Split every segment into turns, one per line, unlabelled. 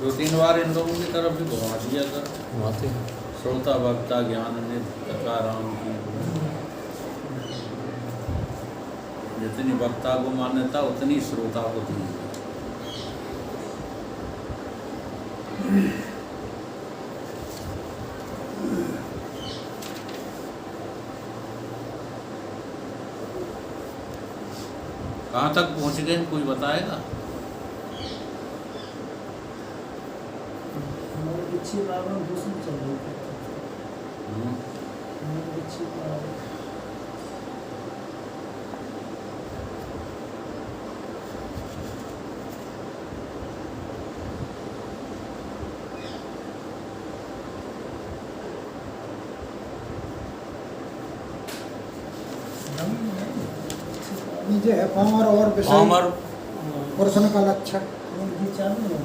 2-3 बार इन लोगों की तरफ भी घुमा दिया कर।
घुमाते हैं।
श्रोता वक्ता ज्ञान नित्य कथा राम की। जितनी वक्ता को मान्यता उतनी श्रोता को दी। कहाँ तक पहुँच गए कोई बताएगा?
नीचे है पामर और
पामर
प्रश्न का लक्ष्य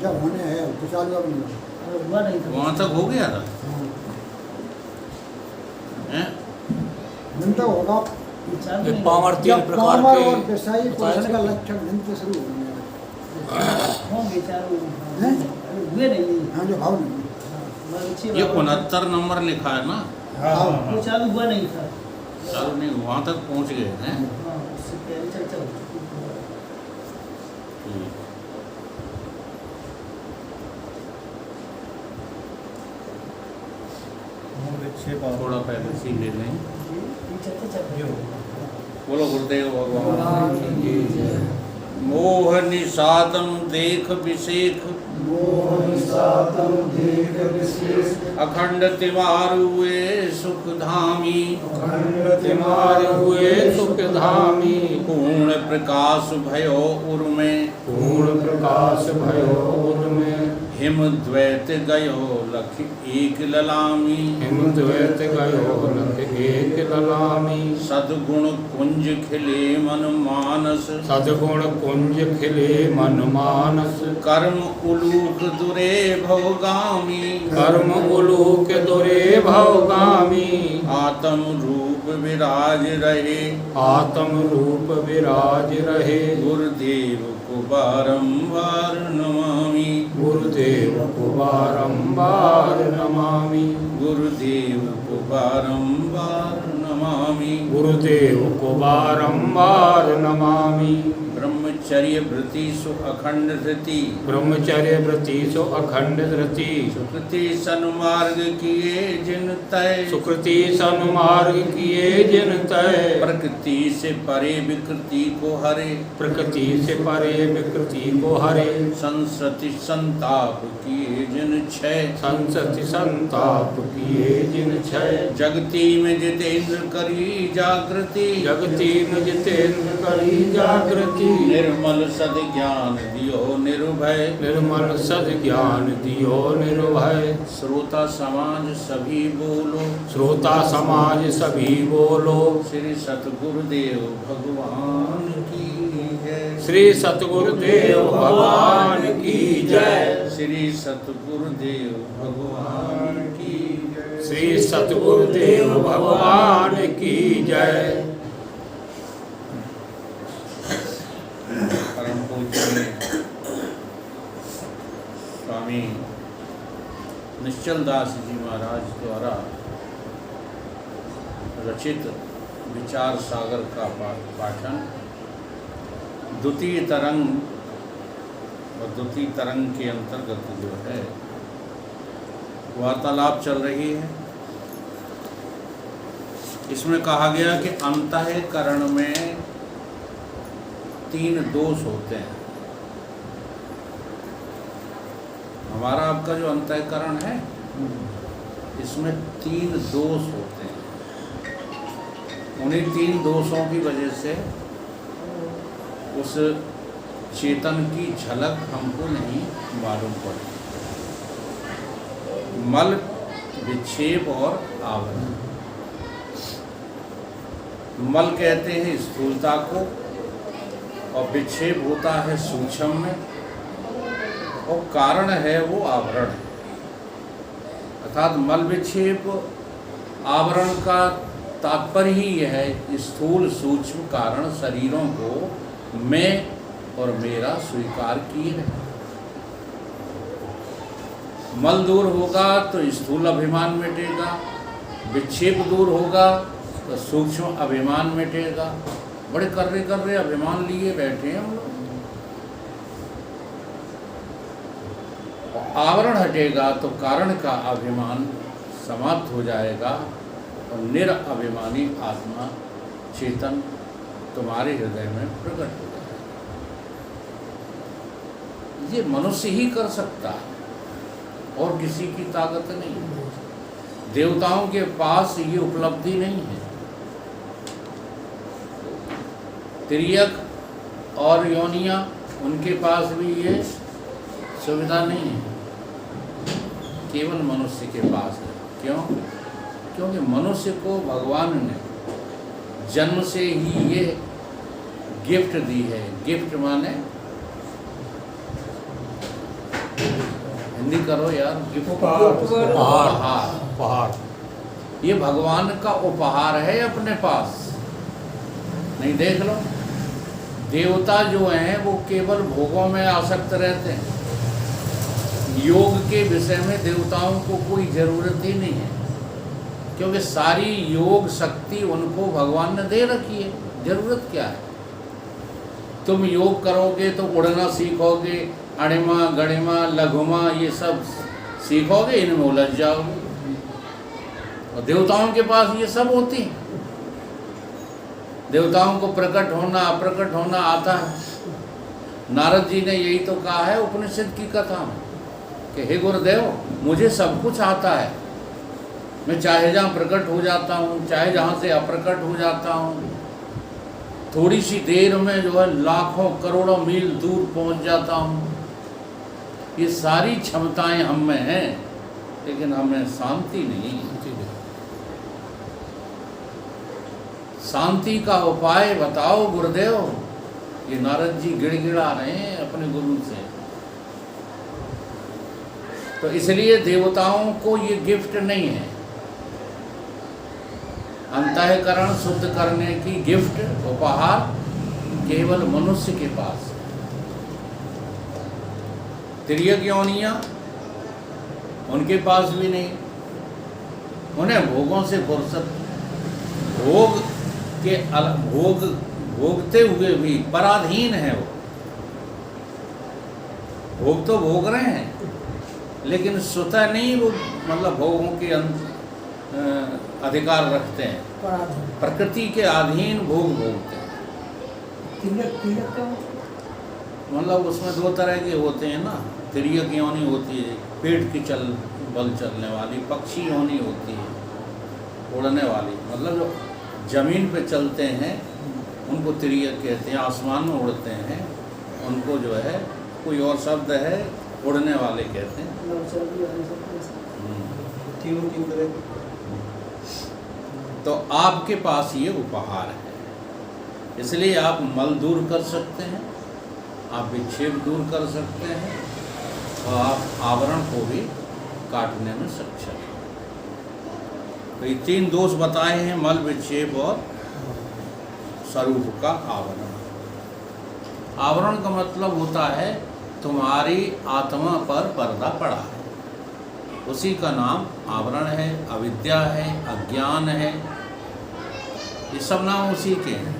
जब होने है तो चालू अब नहीं
वहाँ तक हो गया था। हैं?
मिलता होगा
ये पामर 3 प्रकार
पामर
के
और विषय
बताए
प्रश्न
थे।
का लक्ष्य मिलते शुरू हो गया हाँ जो भाव नहीं
ये 69 नंबर लिखा है ना?
हाँ
चालू हुआ नहीं था।
चालू नहीं, वहाँ तक पहुँच गए हैं।
हाँ, उससे पहले चर्चा हो चुकी थी।
ठीक। थोड़ा पहले सी ले लें।
ये चर्चा चल रही है।
बोलो गुरुदेव भगवान की जय। मोह निषादम देख विषेख अखंड तिमार हुए सुखधामी।
तिमार हुए सुखधामी।
पूर्ण प्रकाश भयो उर्मे
पूर्ण प्रकाश भयो उर्मे।
हिम द्वैत गयो लख एक ललामी।
हिम द्वैत गयो लख एक ललामी।
सद्गुण कुंज खिले मन मानस।
सद्गुण कुंज खिले मन मानस।
कर्म उलूक दुरे भवगामी।
कर्म उलूक दुरे भवगामी।
आत्म रूप विराज रहे।
आत्म रूप विराज रहे।
गुरुदेव को बारंबार नमामि।
गुरुदेव को बारंबार नमामि।
गुरुदेव को बारंबार नमामि।
गुरुदेव को बारंबार नमामि।
ब्रह्मचर्य वृत्ति सु अखंड धृति।
ब्रह्मचर्य वृत्ति सो अखंड धृति।
सुकृति सन्मार्ग किए जिन तय।
सुकृति सन्मार्ग किए जिन तय।
प्रकृति से परे विकृति को हरे।
प्रकृति से परे विकृति को हरे।
संसति संताप किए जिन क्षय।
संसति संताप किए जिन क्षय।
जगती में जितेंद्र करी जागृति।
जगती में जितेंद्र करी जागृति।
निर्मल सद ज्ञान दियो निर्भय।
निर्मल सद ज्ञान दियो निर्भय।
श्रोता समाज सभी बोलो।
श्रोता समाज सभी बोलो।
श्री सतगुरुदेव भगवान की जय।
श्री सतगुरुदेव भगवान की जय।
श्री सतगुरुदेव भगवान की जय।
श्री सतगुरुदेव भगवान की जय।
परम पूज्य स्वामी निश्चल दास जी महाराज द्वारा रचित विचार सागर का पाठन द्वितीय तरंग और द्वितीय तरंग के अंतर्गत जो है वार्तालाप चल रही है। इसमें कहा गया कि अंतःकरण में 3 दोष होते हैं। हमारा आपका जो अंतःकरण है इसमें 3 दोष होते हैं। उन्हीं 3 दोषों की वजह से उस चेतन की झलक हमको नहीं मालूम पड़ती। मल, विक्षेप और आवरण। मल कहते हैं स्थूलता को और विक्षेप होता है सूक्ष्म में और कारण है वो आवरण है। अर्थात मल विक्षेप आवरण का तात्पर्य ही यह है स्थूल सूक्ष्म कारण शरीरों को मैं और मेरा स्वीकार किए है। मल दूर होगा तो स्थूल अभिमान मिटेगा, विक्षेप दूर होगा तो सूक्ष्म अभिमान मिटेगा। बड़े कर्रे अभिमान लिए बैठे हैं हम लोग। आवरण हटेगा तो कारण का अभिमान समाप्त हो जाएगा और निरअभिमानी आत्मा चेतन तुम्हारे हृदय में प्रकट हो जाएगा। ये मनुष्य ही कर सकता है और किसी की ताकत नहीं है। देवताओं के पास ये उपलब्धि नहीं है। तिर्यक और योनियां उनके पास भी ये सुविधा नहीं है, केवल मनुष्य के पास है। क्यों? क्योंकि मनुष्य को भगवान ने जन्म से ही ये गिफ्ट दी है। गिफ्ट माने हिंदी करो यार, गिफ्ट उपहार। ये भगवान का उपहार है अपने पास। नहीं, देख लो, देवता जो हैं वो केवल भोगों में आसक्त रहते हैं। योग के विषय में देवताओं को कोई ज़रूरत ही नहीं है, क्योंकि सारी योग शक्ति उनको भगवान ने दे रखी है। ज़रूरत क्या है? तुम योग करोगे तो उड़ना सीखोगे, अणिमा गणिमा लघुमा ये सब सीखोगे, इनमें उलझ जाओगे। और देवताओं के पास ये सब होती है। देवताओं को प्रकट होना अप्रकट होना आता है। नारद जी ने यही तो कहा है उपनिषद की कथा में कि हे गुरुदेव, मुझे सब कुछ आता है। मैं चाहे जहाँ प्रकट हो जाता हूँ, चाहे जहाँ से अप्रकट हो जाता हूँ। थोड़ी सी देर में जो है लाखों करोड़ों मील दूर पहुँच जाता हूँ। ये सारी क्षमताएं हम में हैं, लेकिन हमें शांति नहीं है। शांति का उपाय बताओ गुरुदेव। ये नारद जी गिड़गिड़ा रहे हैं अपने गुरु से। तो इसलिए देवताओं को ये गिफ्ट नहीं है। अंतःकरण शुद्ध करने की गिफ्ट उपहार केवल मनुष्य के पास है। तिर्यक योनियां उनके पास भी नहीं। उन्हें भोगों से फुर्सत, भोग के भोगते हुए भी पराधीन है। वो भोग तो भोग रहे हैं, लेकिन स्वतः नहीं वो मतलब भोगों के अधिकार रखते हैं। प्रकृति के अधीन भोग भोगते हैं।
तिर्यक का
मतलब उसमें दो तरह के होते हैं ना। तिर्यक योनि होती है पेट की बल चलने वाली, पक्षी योनि होती है उड़ने वाली, मतलब जो जमीन पे चलते हैं उनको तिर्यक कहते हैं। आसमान में उड़ते हैं उनको जो है कोई और शब्द है, उड़ने वाले कहते हैं। तो आपके पास ये उपहार है, इसलिए आप मल दूर कर सकते हैं, आप विक्षेप दूर कर सकते हैं और आप आवरण को भी काटने में सक्षम हैं। तो ये तीन दोष बताए हैं, मल, विक्षेप और स्वरूप का आवरण। आवरण का मतलब होता है तुम्हारी आत्मा पर पर्दा पड़ा है, उसी का नाम आवरण है। अविद्या है, अज्ञान है, ये सब नाम उसी के हैं।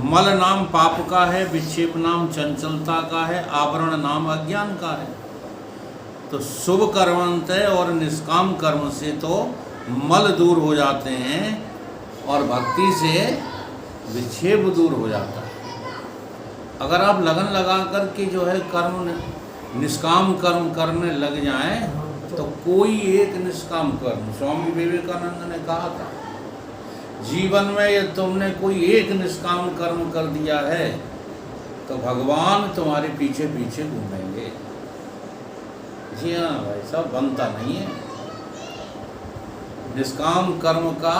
मल नाम पाप का है, विक्षेप नाम चंचलता का है, आवरण नाम अज्ञान का है। तो शुभ कर्मांतय और निष्काम कर्म से तो मल दूर हो जाते हैं और भक्ति से विक्षेप दूर हो जाता है। अगर आप लगन लगा कर के जो है कर्म निष्काम कर्म करने लग जाएं, तो कोई एक निष्काम कर्म, स्वामी विवेकानंद ने कहा था, जीवन में यदि तुमने कोई एक निष्काम कर्म कर दिया है तो भगवान तुम्हारे पीछे पीछे घूमेंगे। जी हाँ भाई साहब, बनता नहीं है। निष्काम कर्म का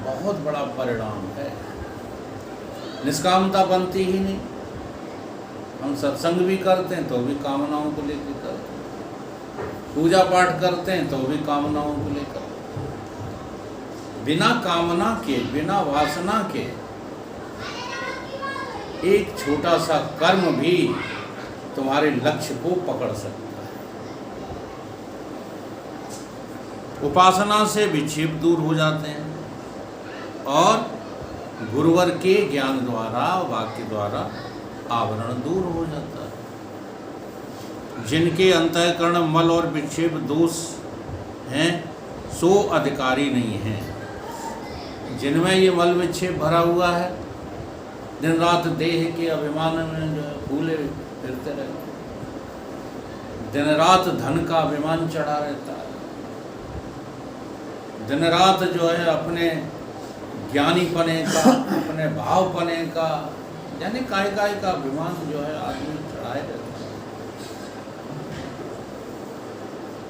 बहुत बड़ा परिणाम है। निष्कामता बनती ही नहीं। हम सत्संग भी करते हैं तो भी कामनाओं को लेकर करते हैं, पूजा पाठ करते हैं तो भी कामनाओं को लेकर। बिना कामना के, बिना वासना के एक छोटा सा कर्म भी तुम्हारे लक्ष्य को पकड़ सकता है। उपासना से विक्षेप दूर हो जाते हैं और गुरुवर के ज्ञान द्वारा, वाक्य द्वारा आवरण दूर हो जाता है। जिनके अंतःकरण मल और विक्षेप दोष हैं सो अधिकारी नहीं हैं। जिनमें ये मल विक्षेप भरा हुआ है, दिन रात देह के अभिमान में जो है फूले फिरते रहते, दिन रात धन का अभिमान चढ़ा रहता है, दिन रात जो है अपने ज्ञानी पने का, अपने भाव पने का, यानी काय का अभिमान जो है आदमी चढ़ाए रहता है,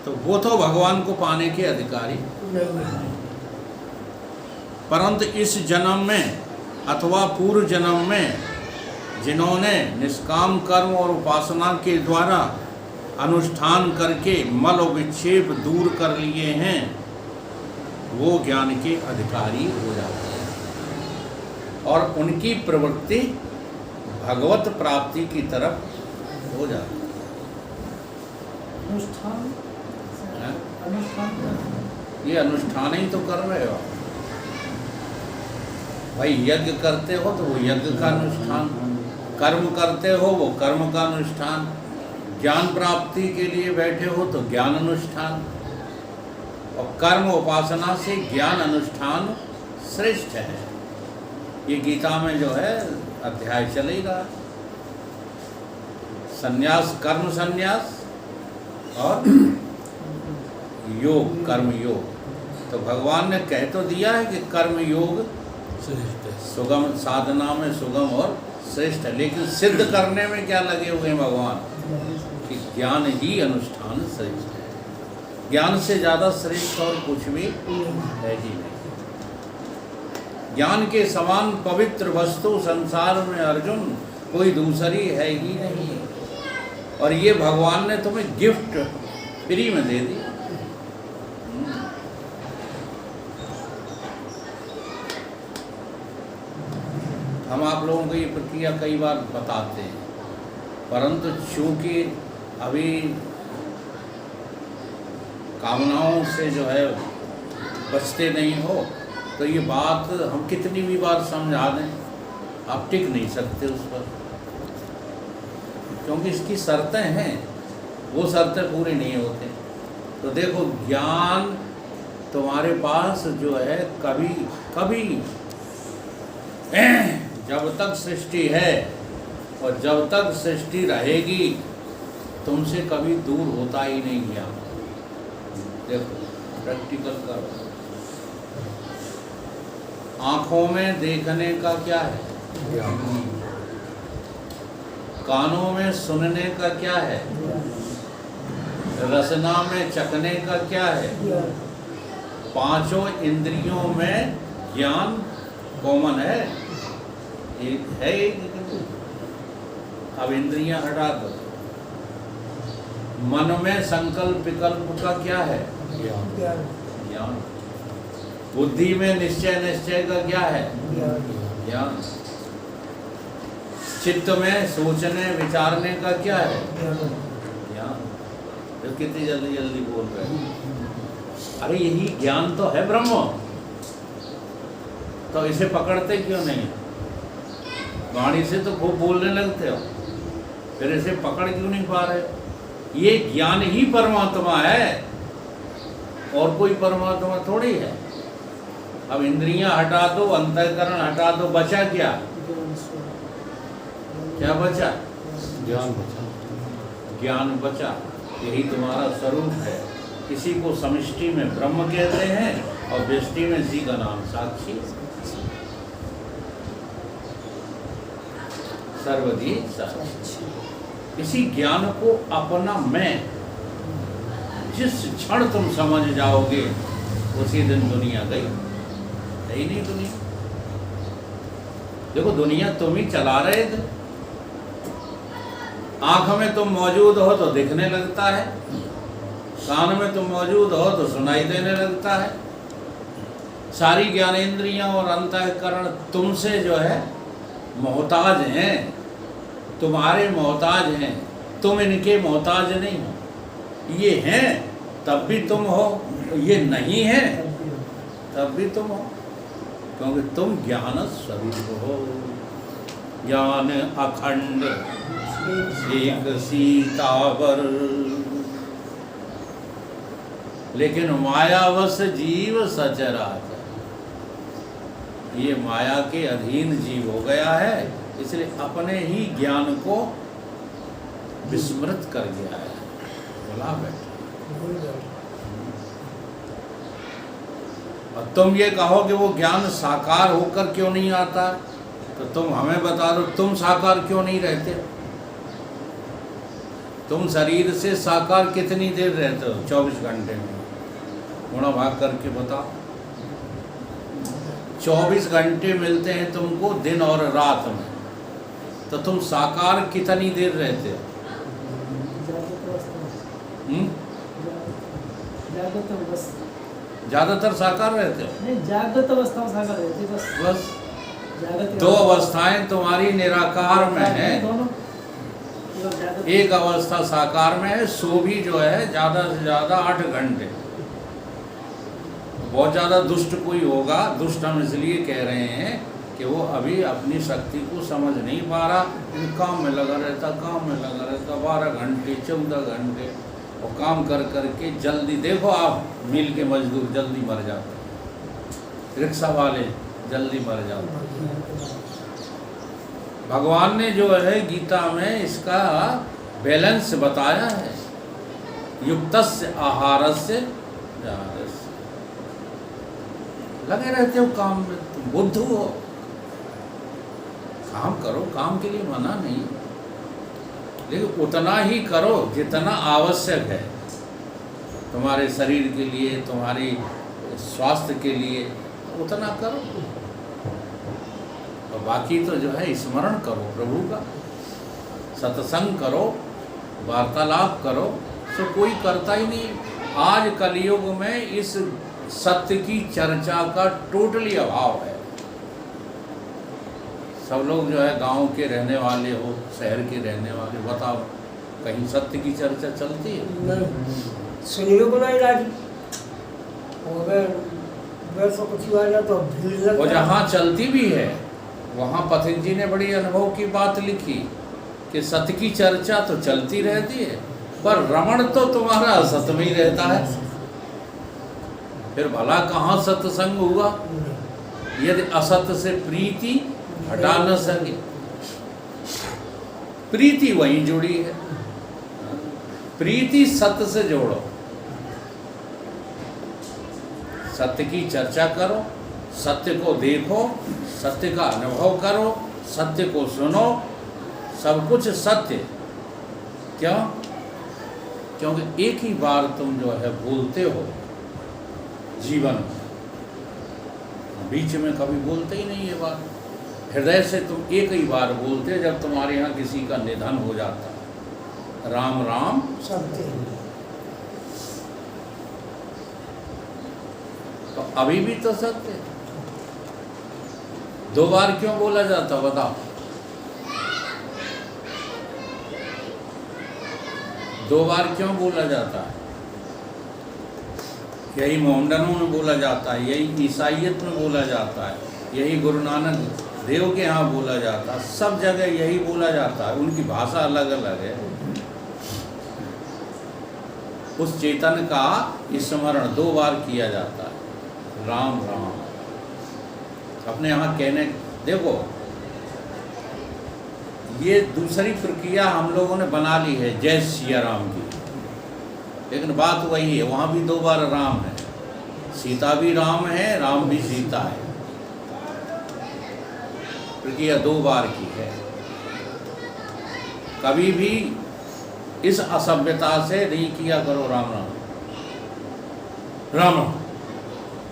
तो वो तो भगवान को पाने के अधिकारी। परंतु इस जन्म में अथवा पूर्व जन्म में जिन्होंने निष्काम कर्म और उपासना के द्वारा अनुष्ठान करके मल और विक्षेप दूर कर लिए हैं, वो ज्ञान के अधिकारी हो जाते हैं और उनकी प्रवृत्ति भगवत प्राप्ति की तरफ हो जाती है। ये अनुष्ठान ही तो कर रहे हो भाई। यज्ञ करते हो तो वो यज्ञ का अनुष्ठान, कर्म करते हो वो कर्म का अनुष्ठान, ज्ञान प्राप्ति के लिए बैठे हो तो ज्ञान अनुष्ठान, और कर्म उपासना से ज्ञान अनुष्ठान श्रेष्ठ है। ये गीता में जो है अध्याय चलेगा, संन्यास कर्म संन्यास और योग कर्म योग। तो भगवान ने कह तो दिया है कि कर्म योग सुगम, साधना में सुगम और श्रेष्ठ है, लेकिन सिद्ध करने में क्या लगे हुए हैं भगवान कि ज्ञान ही अनुष्ठान श्रेष्ठ है। ज्ञान से ज़्यादा श्रेष्ठ और कुछ भी है ही नहीं। ज्ञान के समान पवित्र वस्तु संसार में अर्जुन कोई दूसरी है ही नहीं, और ये भगवान ने तुम्हें गिफ्ट फ्री में दे दी। हम आप लोगों को ये प्रक्रिया कई बार बताते हैं, परंतु चूँकि अभी कामनाओं से जो है बचते नहीं हो, तो ये बात हम कितनी भी बार समझा दें आप टिक नहीं सकते उस पर, क्योंकि इसकी शर्तें हैं, वो शर्तें पूरी नहीं होती। तो देखो ज्ञान तुम्हारे पास जो है कभी कभी जब तक सृष्टि है और जब तक सृष्टि रहेगी तुमसे कभी दूर होता ही नहीं ज्ञान। देखो प्रैक्टिकल करो। आँखों में देखने का क्या है, कानों में सुनने का क्या है, रसना में चखने का क्या है, पांचों इंद्रियों में ज्ञान कॉमन है, एक है एक। अब इंद्रियां हटा दो। मन में संकल्प विकल्प का क्या है, ज्ञान। बुद्धि में निश्चय निश्चय का क्या है, ज्ञान। चित्त में सोचने विचारने का क्या है, ज्ञान। तो कितनी जल्दी जल्दी बोल रहे हैं। अरे यही ज्ञान तो है ब्रह्म, तो इसे पकड़ते क्यों नहीं? वाणी से तो खूब बोलने लगते हो, फिर इसे पकड़ क्यों नहीं पा रहे? ये ज्ञान ही परमात्मा है और कोई परमात्मा थोड़ी है। अब इंद्रियां हटा दो, अंतःकरण हटा दो, बचा क्या? क्या बचा?
ज्ञान बचा।
ज्ञान बचा। यही तुम्हारा स्वरूप है। किसी को समष्टि में ब्रह्म कहते हैं और व्यष्टि में जी का नाम साक्षी, सर्वधी साक्षी। इसी ज्ञान को अपना मैं जिस क्षण तुम समझ जाओगे उसी दिन दुनिया गई। नहीं नहीं दुनिया, देखो दुनिया तुम ही चला रहे थे। आंख में तुम मौजूद हो तो दिखने लगता है, कान में तुम मौजूद हो तो सुनाई देने लगता है। सारी ज्ञानेंद्रियां और अंतःकरण तुमसे जो है मोहताज हैं, तुम्हारे मोहताज हैं। तुम इनके मोहताज नहीं हो। ये हैं तब भी तुम हो, ये नहीं है तब भी तुम हो, क्योंकि तुम ज्ञान स्वरूप हो। ज्ञान अखंड एक सीतावर, लेकिन मायावश जीव सचराचर, ये माया के अधीन जीव हो गया है, इसलिए अपने ही ज्ञान को विस्मृत कर गया है। बोला बैठा और तुम ये कहो कि वो ज्ञान साकार होकर क्यों नहीं आता, तो तुम हमें बता दो तुम साकार क्यों नहीं रहते। तुम शरीर से साकार कितनी देर रहते हो 24 घंटे में, गुणा भाग करके बताओ। 24 घंटे मिलते हैं तुमको दिन और रात में, तो तुम साकार कितनी देर रहते हो? ज्यादातर साकार रहते हो?
नहीं, जागृत अवस्था में साकार रहती है
बस
जागृत
दो अवस्थाएं तुम्हारी निराकार में है,
दोनों
एक अवस्था साकार में है। सो भी जो है ज़्यादा से ज़्यादा 8 घंटे। बहुत ज़्यादा दुष्ट कोई होगा, दुष्ट हम इसलिए कह रहे हैं कि वो अभी अपनी शक्ति को समझ नहीं पा रहा, काम में लगा रहता 12 घंटे 14 घंटे, और काम कर करके जल्दी, देखो आप मिल के मजदूर जल्दी मर जाते हैं, रिक्शा वाले जल्दी मर जाते हैं। भगवान ने जो है गीता में इसका बैलेंस बताया है, युक्तस्य आहारस्य विहारस्य। लगे रहते हो काम में, तुम बुद्ध हो, काम करो, काम के लिए मना नहीं, लेकिन उतना ही करो जितना आवश्यक है तुम्हारे शरीर के लिए, तुम्हारे स्वास्थ्य के लिए, उतना करो। और बाकी तो जो है स्मरण करो प्रभु का, सत्संग करो, वार्तालाप करो, सो कोई करता ही नहीं। आज कलयुग में इस सत्य की चर्चा का टोटली अभाव है। सब लोग जो है गांव के रहने वाले हो, शहर के रहने वाले, बताओ कहीं सत्य की चर्चा चलती है?
नहीं, सुनिए को नहीं राजी।
और जहाँ चलती भी है वहाँ पथिक जी ने बड़ी अनुभव की बात लिखी कि सत्य की चर्चा तो चलती रहती है, पर रमण तो तुम्हारा असत में ही रहता है। फिर भला कहाँ सत्संग हुआ यदि असत से प्रीति हटा न सके। प्रीति वहीं जुड़ी है, प्रीति सत्य से जोड़ो, सत्य की चर्चा करो, सत्य को देखो, सत्य का अनुभव करो, सत्य को सुनो, सब कुछ सत्य। क्यों? क्योंकि एक ही बार तुम जो है बोलते हो जीवन में, बीच में कभी बोलते ही नहीं ये बात। हृदय से तुम एक ही बार बोलते हो जब तुम्हारे यहाँ किसी का निधन हो जाता है, राम राम
सत्य।
तो अभी भी तो सत्य है। 2 बार क्यों बोला जाता बताओ? 2 बार क्यों बोला जाता है? यही मोहम्मडनों में बोला जाता है, यही ईसाइयत में बोला जाता है, यही गुरु नानक देव के यहाँ बोला जाता है, सब जगह यही बोला जाता है। उनकी भाषा अलग अलग है। उस चेतन का स्मरण 2 बार किया जाता है, राम राम। अपने यहाँ कहने, देखो ये दूसरी प्रक्रिया हम लोगों ने बना ली है जय सिया राम की, लेकिन बात वही है, वहाँ भी 2 बार राम है, सीता भी राम है, राम भी सीता है। प्रक्रिया 2 बार की है। कभी भी इस असभ्यता से नहीं किया करो राम राम राम राम,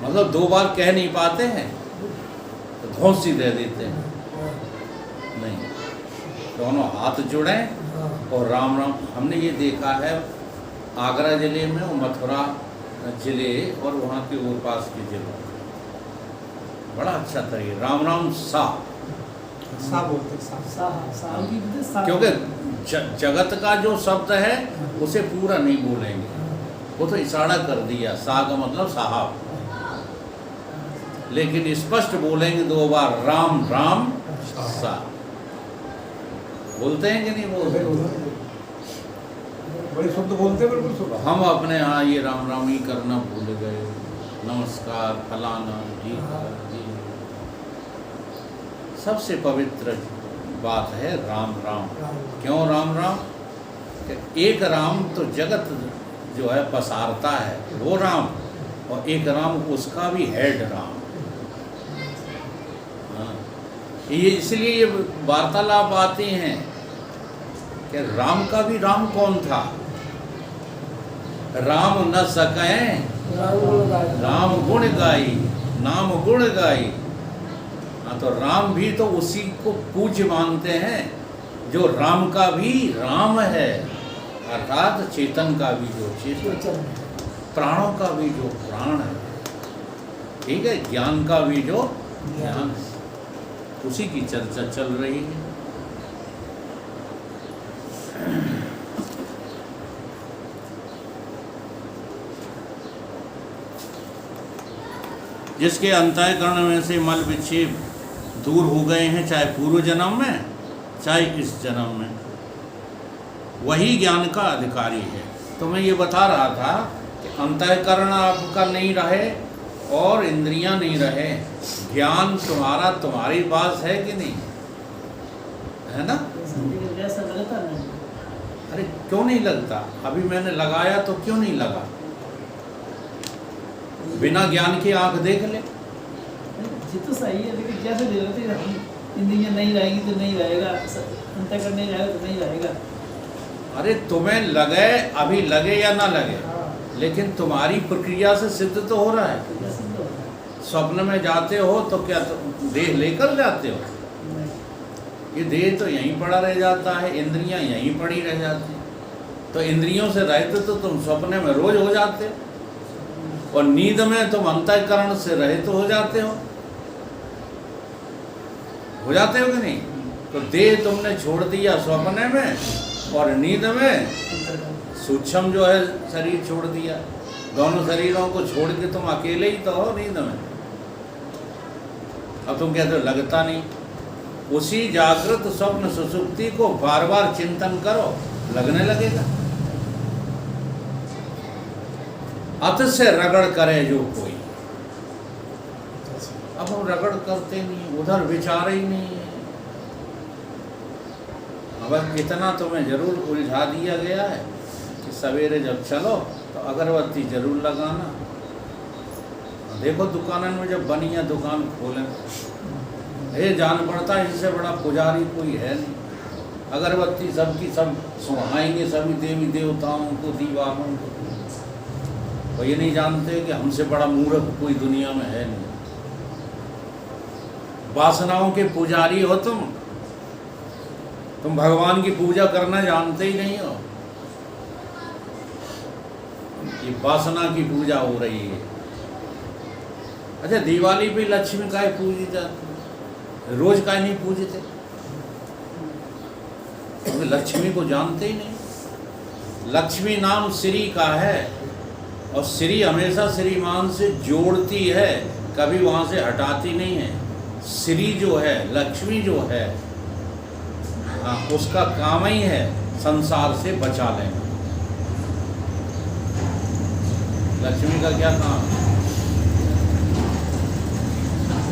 मतलब 2 बार कह नहीं पाते हैं तो धौंसी दे देते हैं। नहीं, दोनों हाथ जुड़ें और राम राम। हमने ये देखा है आगरा ज़िले में और मथुरा ज़िले और वहाँ के और पास के ज़िलों में बड़ा अच्छा तरीके राम राम सा
सा बोलते सा।
क्योंकि जगत का जो शब्द है उसे पूरा नहीं बोलेंगे, वो तो इशारा कर दिया, सा का मतलब साहब, लेकिन स्पष्ट बोलेंगे 2 बार, राम राम सा। बोलते हैं कि नहीं बोलते?
बड़े शब्द बोलते हैं बिल्कुल सुबह।
हम अपने यहाँ ये राम राम ही करना भूल गए, नमस्कार फलाना जी जी। सबसे पवित्र बात है राम राम। क्यों राम राम? कि एक राम तो जगत जो है पसारता है वो राम, और एक राम उसका भी हेड राम। हाँ, ये इसलिए ये वार्तालाप आती हैं कि राम का भी राम कौन था? राम न सके राम गुण गाई, नाम गुण गाई। हाँ, तो राम भी तो उसी को पूज्य मानते हैं जो राम का भी राम है, अर्थात चेतन का भी जो चेतन, प्राणों का भी जो प्राण है, ठीक है, ज्ञान का भी जो ज्ञान, उसी की चर्चा चल रही है। जिसके अंतःकरण में से मल विक्षेप दूर हो गए हैं, चाहे पूर्व जन्म में चाहे इस जन्म में, वही ज्ञान का अधिकारी है। तो मैं ये बता रहा था कि अंतःकरण आपका नहीं रहे और इंद्रियां नहीं रहे, ज्ञान तुम्हारा तुम्हारी पास है कि नहीं है ना?
जैसा लगता नहीं।
अरे क्यों नहीं लगता? अभी मैंने लगाया तो क्यों नहीं लगा? बिना ज्ञान के आंख देख ले।
ये तो सही है, लेकिन जैसे जरूरत है, इंद्रियां नहीं रहेगी तो नहीं रहेगा, अंतःकरण नहीं रहेगा तो नहीं रहेगा।
अरे तुम्हें लगे, अभी लगे या ना लगे, लेकिन तुम्हारी प्रक्रिया से सिद्ध तो हो रहा है। स्वप्न में जाते हो तो क्या देह लेकर जाते हो? ये देह तो यहीं पड़ा रह जाता है, इंद्रियां यहीं पड़ी रह जाती हैं। तो इंद्रियों से रहते तो तुम स्वप्न में रोज हो जाते हो, और नींद में तुम अंतःकरण से रहित तो हो जाते हो कि नहीं? तो देह तुमने छोड़ दिया स्वप्न में, और नींद में सूक्ष्म जो है शरीर छोड़ दिया। दोनों शरीरों को छोड़ के तुम अकेले ही तो हो नींद में। अब तुम कहते हो लगता नहीं। उसी जागृत स्वप्न सुसुप्ति को बार बार चिंतन करो, लगने लगेगा। अत से रगड़ करे जो कोई। अब हम रगड़ करते नहीं, उधर विचार ही नहीं है। अब कितना तुम्हें जरूर उलझा दिया गया है कि सवेरे जब चलो तो अगरबत्ती जरूर लगाना। देखो दुकानों में जब बनी है दुकान खोलें, ये जान पड़ता है इससे बड़ा पुजारी कोई है नहीं। अगरबत्ती सबकी सब सुहाएंगे, सभी देवी देवताओं को, दीवारों को। वो ये नहीं जानते कि हमसे बड़ा मूर्ख कोई दुनिया में है नहीं। वासनाओं के पुजारी हो तुम भगवान की पूजा करना जानते ही नहीं हो। ये वासना की पूजा हो रही है। अच्छा, दिवाली पे लक्ष्मी का पूजी जाती है, रोज का नहीं पूजते? लक्ष्मी को जानते ही नहीं। लक्ष्मी नाम श्री का है, और श्री हमेशा श्रीमान से जोड़ती है, कभी वहाँ से हटाती नहीं है। श्री जो है, लक्ष्मी जो है, हाँ, उसका काम ही है संसार से बचा लेना। लक्ष्मी का क्या काम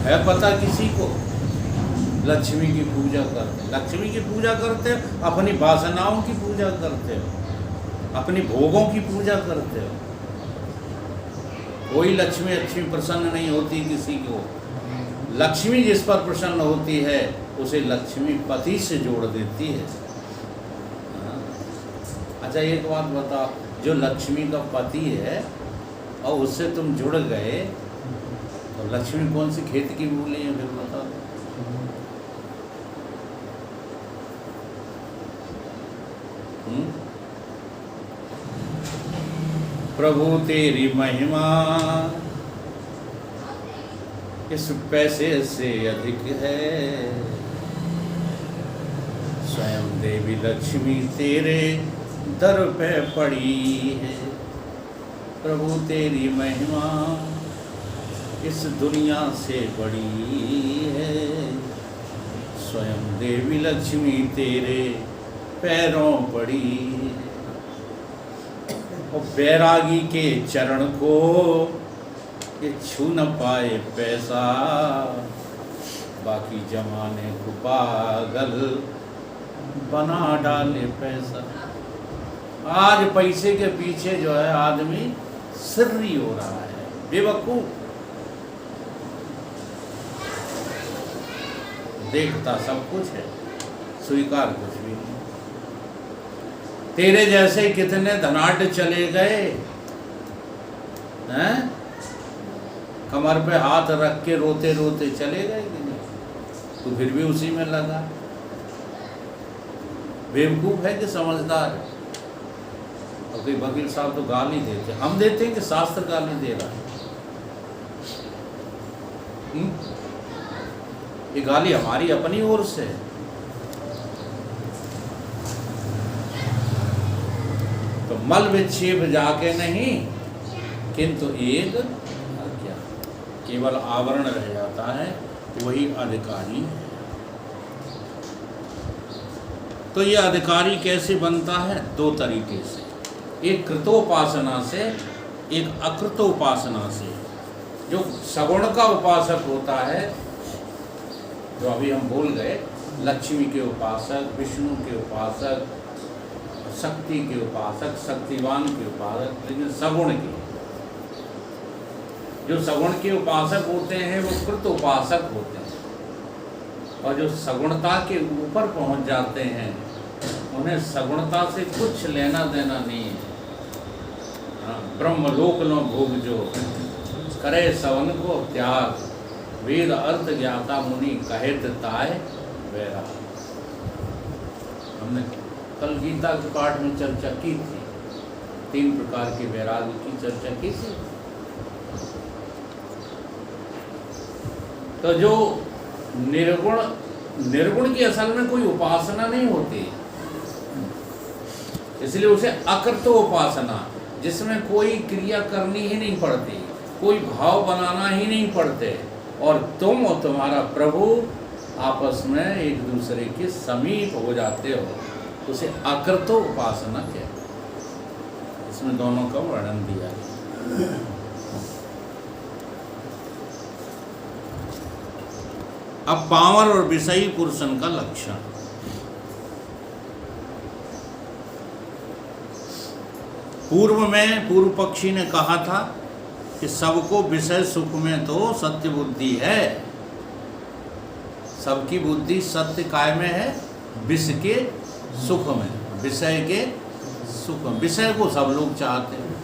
है पता किसी को? लक्ष्मी की पूजा करते, लक्ष्मी की पूजा करते हो, अपनी वासनाओं की पूजा करते हो, अपनी भोगों की पूजा करते हो। कोई लक्ष्मी अच्छी प्रसन्न नहीं होती किसी को। लक्ष्मी जिस पर प्रसन्न होती है उसे लक्ष्मी पति से जोड़ देती है। अच्छा, एक बात बताओ, जो लक्ष्मी का पति है और उससे तुम जुड़ गए तो लक्ष्मी कौन सी खेत की मूली है फिर बताओ? प्रभु तेरी महिमा इस पैसे से अधिक है, स्वयं देवी लक्ष्मी तेरे दर पे पड़ी है। प्रभु तेरी महिमा इस दुनिया से बड़ी है। स्वयं देवी लक्ष्मी तेरे पैरों पड़ी है। और बैरागी के चरण को ये छू न पाए पैसा, बाकी जमाने को पागल बना डाले पैसा। आज पैसे के पीछे जो है आदमी सिर्री हो रहा है, बेवकूफ। देखता सब कुछ है, स्वीकार कुछ भी नहीं। तेरे जैसे कितने धनाढ्य चले गए हैं, कमर पे हाथ रख के रोते रोते चले गए कि नहीं? तो फिर भी उसी में लगा। बेवकूफ है कि समझदार है? और कोई वकील साहब तो गाली देते, हम देते हैं कि शास्त्र गाली दे रहा है? ये गाली हमारी अपनी ओर से है। तो मल विक्षेप जाके नहीं, किंतु एक अज्ञान, केवल आवरण रह जाता है, वही अधिकारी है। तो ये अधिकारी कैसे बनता है? दो तरीके से, एक कृतोपासना से, एक अकृतोपासना से। जो सगुण का उपासक होता है, जो अभी हम बोल गए, लक्ष्मी के उपासक, विष्णु के उपासक, शक्ति के उपासक, शक्तिवान के उपासक, लेकिन सगुण के, जो सगुण के उपासक होते हैं वो कृत उपासक होते हैं। और जो सगुणता के ऊपर पहुंच जाते हैं, उन्हें सगुणता से कुछ लेना देना नहीं है। ब्रह्मलोक लो भोग जो करे सवन को त्याग, वेद अर्थ ज्ञाता मुनि कहित ताय वैरा। हमने कल गीता के पाठ में चर्चा की थी, 3 प्रकार के वैराग्य की चर्चा की थी। तो जो निर्गुण की असल में कोई उपासना नहीं होती, इसलिए उसे अकृत उपासना, जिसमें कोई क्रिया करनी ही नहीं पड़ती, कोई भाव बनाना ही नहीं पड़ते, और तुम और तुम्हारा प्रभु आपस में एक दूसरे के समीप हो जाते हो, उसे अकृत उपासना कहते हैं। इसमें दोनों का वर्णन दिया है। अब पावर और विषयी पुरुषन का लक्षण। पूर्व में पूर्व पक्षी ने कहा था कि सबको विषय सुख में तो सत्य बुद्धि है। सबकी बुद्धि सत्य काय में है? विषय के सुख में, विषय के सुख में। विषय को सब लोग चाहते हैं,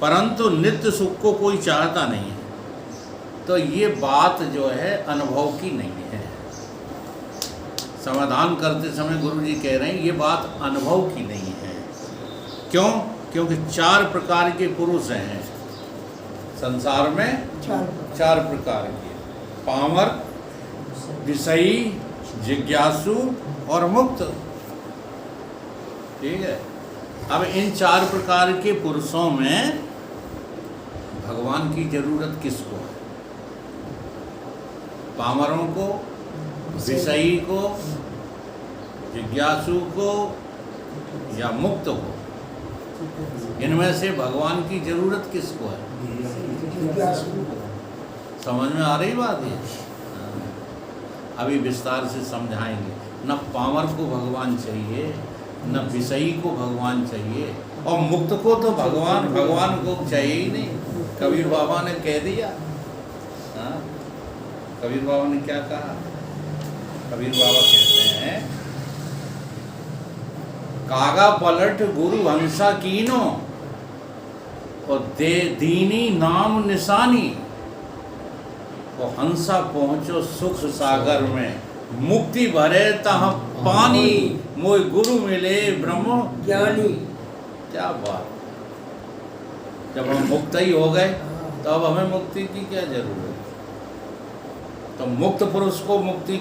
परंतु नित्य सुख को कोई चाहता नहीं है। तो ये बात जो है अनुभव की नहीं है। समाधान करते समय गुरु जी कह रहे हैं ये बात अनुभव की नहीं है। क्यों? क्योंकि 4 प्रकार के पुरुष हैं संसार में, 4 प्रकार के, पामर, विषयी, जिज्ञासु और मुक्त। ठीक है। अब इन 4 प्रकार के पुरुषों में भगवान की जरूरत किसको है? पामरों को, विषयी को, जिज्ञासु को या मुक्त को? इनमें से भगवान की जरूरत किसको है? समझ में आ रही बात है? अभी विस्तार से समझाएंगे। न पामर को भगवान चाहिए, न विषयी को भगवान चाहिए, और मुक्त को तो भगवान को चाहिए ही नहीं। कबीर बाबा ने कह दिया। हाँ, कबीर बाबा ने क्या कहा? कबीर बाबा कहते हैं, कागा पलट गुरु हंसा कीनो, और दे दीनी नाम निशानी, और हंसा पहुँचो सुख सागर में, मुक्ति भरे तह पानी, मोय गुरु मिले ब्रह्म
ज्ञानी।
क्या बात! जब हम मुक्त ही हो गए तो अब हमें मुक्ति की क्या जरूरत? तो मुक्त पुरुष को मुक्ति